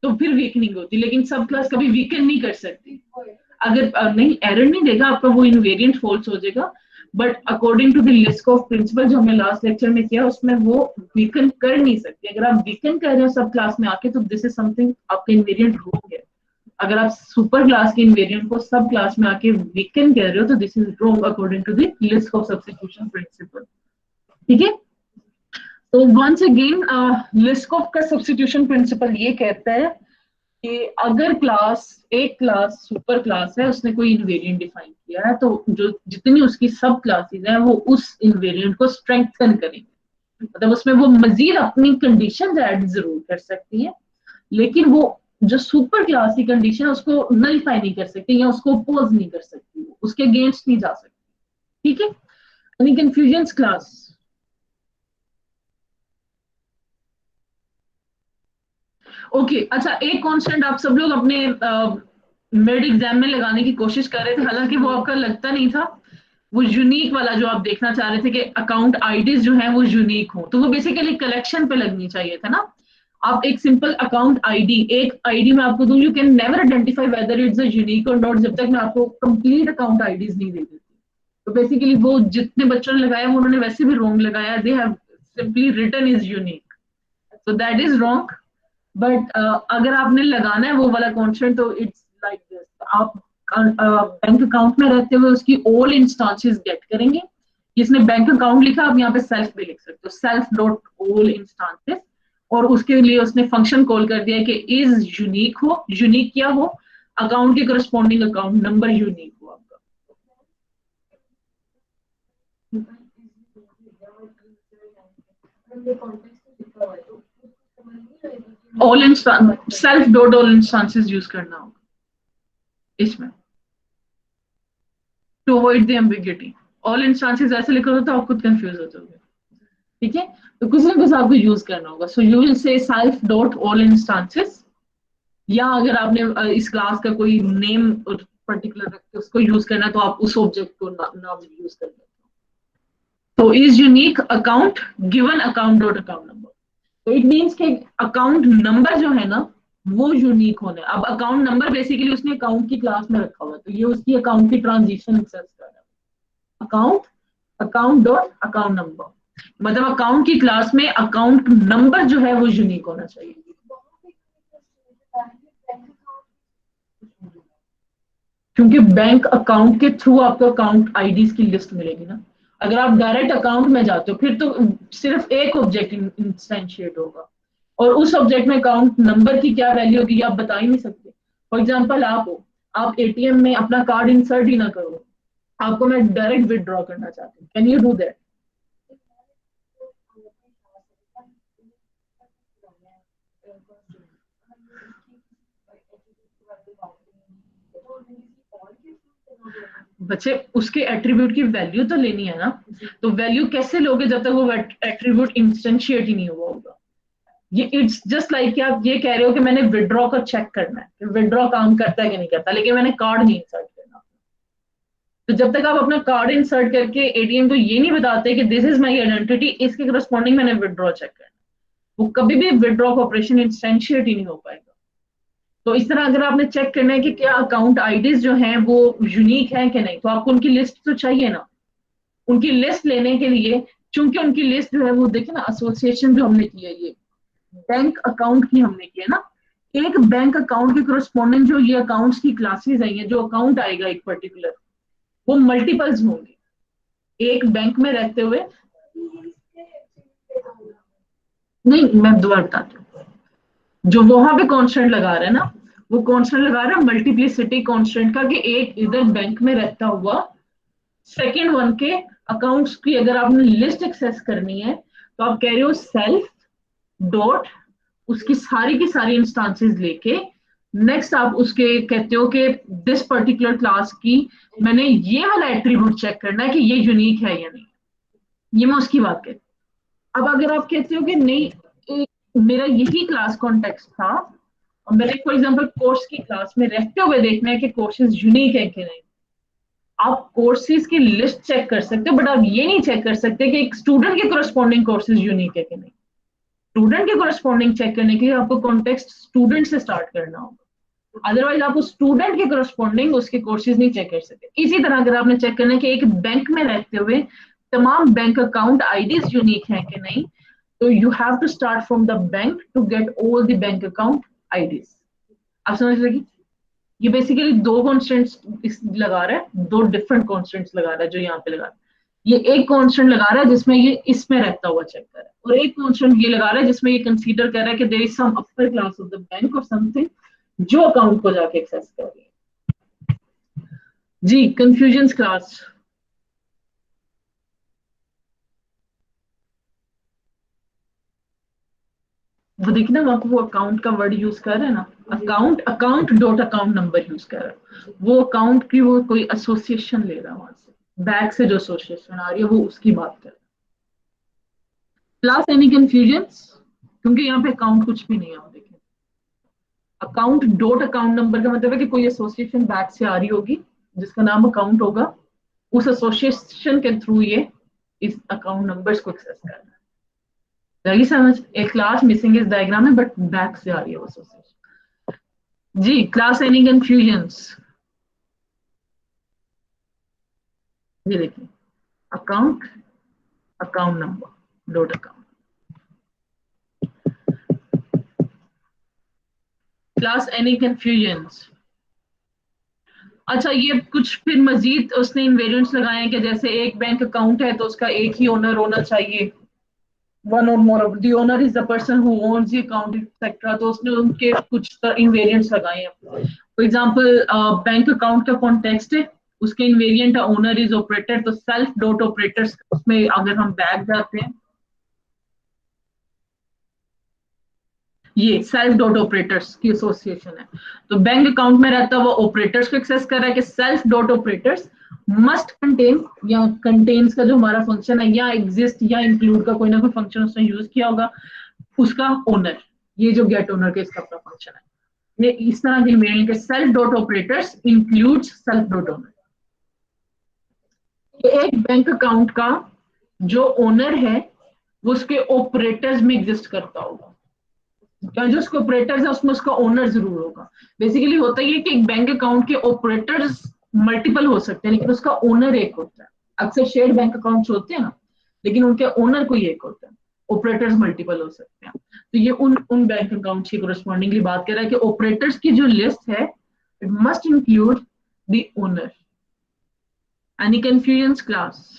तो फिर वीकनिंग होती, लेकिन सब क्लास कभी वीकन नहीं कर सकती। अगर नहीं, एरर नहीं देगा आपका, वो इनवेरिएंट फॉल्स हो जाएगा, but according to the list of principle जो हमने लास्ट लेक्चर में किया उसमें वो वीकन कर नहीं सकती। अगर आप वीकन कर रहे हो सब क्लास में आके तो दिस इज समथिंग आपका इनवेरिएंट रॉन्ग है। अगर आप सुपर क्लास के इनवेरिएंट को सब क्लास में आके वीकन कर रहे हो तो this is wrong according to the list of substitution principle. ठीक है, तो वंस अगेन लिस्कोफ का सब्स्टिट्यूशन प्रिंसिपल ये कहता है कि अगर एक क्लास सुपर क्लास है, उसने कोई इनवेरिएंट डिफाइन किया है, तो जो जितनी उसकी सब क्लासेस हैं वो उस इनवेरिएंट को स्ट्रेंथन करेंगे। मतलब उसमें वो मजीद अपनी कंडीशन ऐड जरूर कर सकती है, लेकिन वो जो सुपर क्लास की कंडीशन है उसको नलिफाई नहीं कर सकती या उसको अपोज नहीं कर सकती, उसके अगेंस्ट नहीं जा सकती। ठीक है, एनी कंफ्यूजन क्लास? ओके, अच्छा, एक कांस्टेंट आप सब लोग अपने मिड एग्जाम में लगाने की कोशिश कर रहे थे, हालांकि वो आपका लगता नहीं था। वो यूनिक वाला जो आप देखना चाह रहे थे कि अकाउंट आईडीज जो है वो यूनिक हो, तो वो बेसिकली कलेक्शन पे लगनी चाहिए था ना। आप एक सिंपल अकाउंट आईडी, एक आईडी में आपको दूं, you can never identify whether it's a unique और नॉट जब तक मैं आपको कंप्लीट अकाउंट आईडीज नहीं दे देती। तो बेसिकली वो जितने बच्चों ने लगाया वो उन्होंने वैसे भी रॉन्ग लगाया, they have simply written is unique, so that is wrong. But अगर आपने लगाना है वो वाला कॉन्स्टेंट तो इट्स लाइक दिस, आप बैंक अकाउंट में रहते हुए उसकी ऑल इंस्टांसेस गेट करेंगे। जिसने बैंक अकाउंट लिखा आप यहाँ पे सेल्फ भी लिख सकते हो, सेल्फ डॉट ऑल इंस्टांसेस, और उसके लिए उसने फंक्शन कॉल कर दिया कि इज यूनिक हो, यूनिक क्या हो, अकाउंट के करस्पॉन्डिंग अकाउंट नंबर यूनिक हो आपका। All instance, self dot all instances use करना होगा इसमें to avoid the ambiguity. All instances ऐसे लिखो तो आप खुद कंफ्यूज हो जाओगे। ठीक है, तो कुछ ना कुछ आपको यूज करना होगा। So you will say self dot all instances, या अगर आपने इस क्लास का कोई नेम पर्टिकुलर रख के उसको यूज करना है तो आप उस ऑब्जेक्ट को नाम यूज कर सकते हो। तो is unique account given account dot account number, तो इट मीन्स के अकाउंट नंबर जो है ना वो यूनिक होना है। अब अकाउंट नंबर बेसिकली उसने अकाउंट की क्लास में रखा हुआ है, तो ये उसकी अकाउंट की ट्रांजिशन एक्सेस कर रहा है। Account account dot account number, मतलब अकाउंट की क्लास में अकाउंट नंबर जो है वो यूनिक होना चाहिए। क्योंकि बैंक अकाउंट के थ्रू आपको अकाउंट आईडीज की लिस्ट मिलेगी ना। अगर आप डायरेक्ट अकाउंट में जाते हो फिर तो सिर्फ एक ऑब्जेक्ट इंस्टेंशिएट होगा, और उस ऑब्जेक्ट में अकाउंट नंबर की क्या वैल्यू होगी आप बता ही नहीं सकते। फॉर एग्जाम्पल आप हो, आप एटीएम में अपना कार्ड इंसर्ट ही ना करो, आपको मैं डायरेक्ट विदड्रॉ करना चाहती हूँ, कैन यू डू दैट? बच्चे उसके एट्रीब्यूट की वैल्यू तो लेनी है ना, तो वैल्यू कैसे लोगे जब तक वो एट्रीब्यूट इंस्टेंशिएट ही नहीं हुआ होगा। ये इट्स जस्ट लाइक कि आप ये कह रहे हो कि मैंने विड्रॉ का चेक करना है कि विड्रॉ काम करता है कि नहीं करता, लेकिन मैंने कार्ड नहीं इंसर्ट करना। तो जब तक आप अपना कार्ड इंसर्ट करके एटीएम को ये नहीं बताते कि दिस इज माई आइडेंटिटी, इसके करस्पॉन्डिंग मैंने विड्रॉ चेक करना, वो कभी भी विड्रॉ का ऑपरेशन इंस्टेंशिएट ही नहीं हो पाएगा। तो इस तरह अगर आपने चेक करना है कि क्या अकाउंट आईडीज जो हैं वो यूनिक है कि नहीं, तो आपको उनकी लिस्ट तो चाहिए ना। उनकी लिस्ट लेने के लिए, चूंकि उनकी लिस्ट जो है वो देखिए ना, एसोसिएशन जो हमने की है ये बैंक अकाउंट की हमने की है ना, एक बैंक अकाउंट के करस्पॉन्डिंग जो ये अकाउंट्स की क्लासेस आई है, जो अकाउंट आएगा एक पर्टिकुलर, वो मल्टीपल्स होंगे एक बैंक में रहते हुए। नहीं, मैं दोबारा बताती हूँ। जो वहां पे कॉन्स्टेंट लगा रहा है ना, वो कॉन्स्टेंट लगा रहा है मल्टीप्लिसिटी कॉन्स्टेंट का, कि एक इधर बैंक में रहता हुआ सेकेंड वन के अकाउंट्स की अगर आपने लिस्ट एक्सेस करनी है, तो आप कह रहे हो सेल्फ डॉट उसकी सारी की सारी इंस्टांसेस लेके, नेक्स्ट आप उसके कहते हो कि दिस पर्टिकुलर क्लास की मैंने ये वाला एट्रीब्यूट चेक करना है कि ये यूनिक है या नहीं। ये मैं उसकी बात कहती हूँ। अब अगर आप कहते हो कि नहीं, एक मेरा यही क्लास कॉन्टेक्स्ट था, और मैंने फॉर एग्जांपल कोर्स की क्लास में रहते हुए देखना है कि कोर्सेज यूनिक है कि नहीं, आप कोर्सेज की लिस्ट चेक कर सकते हो, बट आप ये नहीं चेक कर सकते कि एक स्टूडेंट के कोरस्पॉन्डिंग कोर्सेज यूनिक है कि नहीं। स्टूडेंट के कोरस्पॉन्डिंग चेक करने के लिए आपको कॉन्टेक्स्ट स्टूडेंट से स्टार्ट करना होगा, अदरवाइज आप उस स्टूडेंट के कोरस्पॉन्डिंग उसके कोर्सेज नहीं चेक कर सकते। इसी तरह अगर आपने चेक करना है कि एक बैंक में रहते हुए तमाम बैंक अकाउंट आईडीज यूनिक है कि नहीं, तो you have to start from the bank to get all the bank account IDs. आप समझ लगी? ये बेसिकली दो कॉन्स्टेंट्स लगा रहा है, दो डिफरेंट कॉन्स्टेंट्स लगा रहा है जो यहाँ पे लगा रहा है। ये एक कांस्टेंट लगा रहा है जिसमें ये इसमें रहता हुआ चेक कर रहा है, और एक कांस्टेंट ये लगा रहा है जिसमें ये कंसीडर कर रहा है कि there is some upper class of the bank और समथिंग जो अकाउंट को जाके एक्सेस कर रही है। जी, कंफ्यूजन क्लास। वो देखिए ना वहां पर वो अकाउंट का वर्ड यूज कर रहा है ना, account account dot account number use कर रहा है, वो अकाउंट की वो कोई एसोसिएशन ले रहा है वहां से, बैंक से जो एसोसिएशन आ रही है वो उसकी बात कर रहा है। Class any confusion? क्योंकि यहाँ पे अकाउंट कुछ भी नहीं है, आप देखें अकाउंट डॉट अकाउंट नंबर का मतलब है कि कोई एसोसिएशन बैक से आ रही होगी जिसका नाम अकाउंट होगा, उस एसोसिएशन के थ्रू ये इस अकाउंट नंबर्स को एक्सेस कर रहा है। लगी समझ? एक क्लास मिसिंग इस डायग्राम में, बट बैक से आ रही है वो एसोसिएशन। जी, क्लास एनी कंफ्यूजन्स? ये देखिए account account number dot account. Class any confusions? अच्छा, ये कुछ फिर मजीद उसने इन्वेरिएंट्स लगाए हैं कि जैसे एक बैंक अकाउंट है तो उसका एक ही ओनर होना चाहिए, वन और more of the owner is the person who owns the account etcetera, तो उसने उनके कुछ इन्वेरिएंट्स लगाए हैं। फॉर एग्जांपल बैंक अकाउंट का कॉन्टेक्स्ट है, उसके इन्वेरिएंट ओनर इज ऑपरेटर, तो सेल्फ डॉट ऑपरेटर्स उसमें अगर हम बैक जाते हैं, ये सेल्फ डॉट ऑपरेटर्स की एसोसिएशन है। तो बैंक अकाउंट में रहता हुआ ऑपरेटर्स को एक्सेस कर रहा है कि self dot operators must contain, या कंटेन्स का जो हमारा फंक्शन है, या एग्जिस्ट या इंक्लूड का कोई ना कोई फंक्शन उसने यूज किया होगा, उसका ओनर, ये जो गेट ओनर के इसका अपना फंक्शन है। ये इस तरह की मेल के self dot operators includes self dot owner. एक बैंक अकाउंट का जो ओनर है वो उसके ऑपरेटर्स में एग्जिस्ट करता होगा, जो उसके ऑपरेटर्स है उसमें उसका ओनर जरूर होगा। बेसिकली होता ही है कि एक बैंक अकाउंट के ऑपरेटर्स मल्टीपल हो सकते हैं लेकिन उसका ओनर एक होता है। अक्सर शेयर्ड बैंक अकाउंट्स होते हैं ना, लेकिन उनके ओनर कोई एक होता है, ऑपरेटर्स मल्टीपल हो सकते हैं। तो ये उन बैंक अकाउंट्स की कोरस्पॉन्डिंगली बात कर रहा है कि ऑपरेटर्स की जो लिस्ट है it must include the owner. Any confusion class?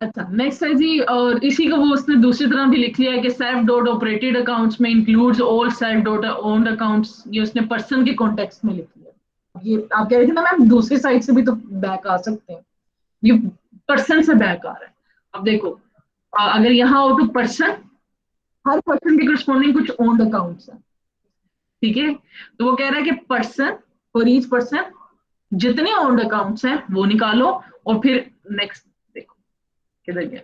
अच्छा, नेक्स्ट है जी, और इसी को वो उसने दूसरी तरह भी लिख लिया है कि सेल्फ डॉट ऑपरेटेड अकाउंट्स में includes all self dot owned accounts. ये उसने पर्सन के कॉन्टेक्स्ट में लिख लिया। ये आप कह रहे थे ना मैम दूसरी साइड से भी तो बैक आ सकते हैं, ये पर्सन से बैक आ रहा है। अब देखो, अगर यहाँ हो तो पर्सन, हर पर्सन के करस्पॉन्डिंग कुछ ओन्ड अकाउंट्स हैं, ठीक है। तो वो कह रहा है कि पर्सन, फॉर ईच पर्सन जितने ओन्ड अकाउंट्स हैं वो निकालो, और फिर नेक्स्ट देखो किधर गया,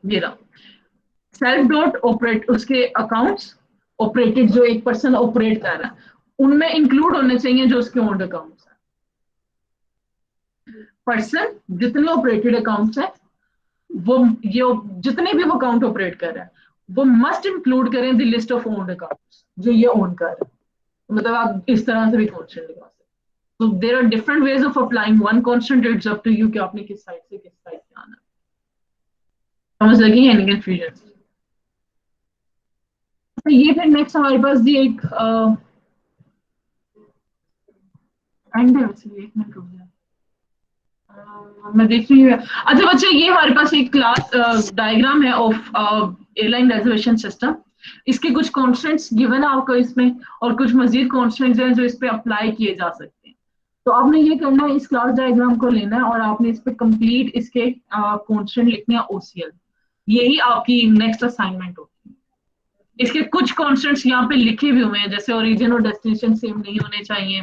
ये रहा सेल्फ डॉट ऑपरेट, उसके अकाउंट्स ऑपरेटेड जो एक पर्सन ऑपरेट कर रहा है उनमें इंक्लूड होने चाहिए जो उसके ओन्ड अकाउंट्स हैं। पर्सन जितने ऑपरेटेड अकाउंट्स हैं वो, ये जितने भी वो अकाउंट ऑपरेट कर रहा है वो मस्ट इंक्लूड करें the list of owned accounts जो ये ओन कर रहा है। मतलब आप इस तरह से भी कॉन्स्टेंट लगा सकते हैं। तो there are different ways of applying one constant, it's up to you कि आपने किस साइड से किस साइड पे आना है। समझ लगी है? Any confusion? ये फिर नेक्स्ट हमारे पास भी एक एंड है, वैसे 1 मिनट रुक जाए, मैं देख रही हूँ। अच्छा बच्चे, ये हमारे पास एक क्लास डायग्राम है ऑफ एयरलाइन रिजर्वेशन सिस्टम। इसके कुछ कॉन्स्टेंट्स गिवन है आपको इसमें, और कुछ मजीद कॉन्स्टेंट्स हैं जो इस पे अप्लाई किए जा सकते हैं। तो आपने ये करना है, इस क्लास डायग्राम को लेना है और आपने इस पे कंप्लीट इसके कॉन्स्टेंट लिखने हैं ओसीएल। यही आपकी नेक्स्ट असाइनमेंट होगी। इसके कुछ कॉन्स्टेंट्स यहाँ पे लिखे भी हुए हैं, जैसे ओरिजिन और डेस्टिनेशन सेम नहीं होने चाहिए,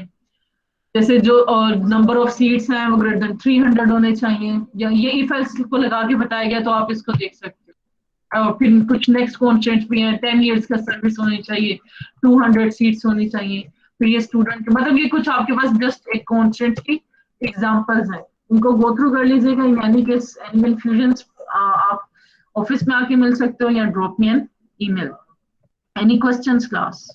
जैसे जो नंबर ऑफ सीट्स हैं वो ग्रेटर देन 300 होने चाहिए, या ये इफ एल्स को लगा के बताया गया तो आप इसको देख सकते हो। और फिर कुछ नेक्स्ट कॉन्स्टेंट्स भी हैं, 10 इयर्स का सर्विस होनी चाहिए, 200 सीट्स होनी चाहिए, फिर ये स्टूडेंट, मतलब ये कुछ आपके पास जस्ट एक कॉन्स्टेंट की एग्जांपल्स हैं, उनको गो थ्रू कर लीजिएगा। In any case any confusion आप ऑफिस में आके मिल सकते हो या drop me an email. Any questions class?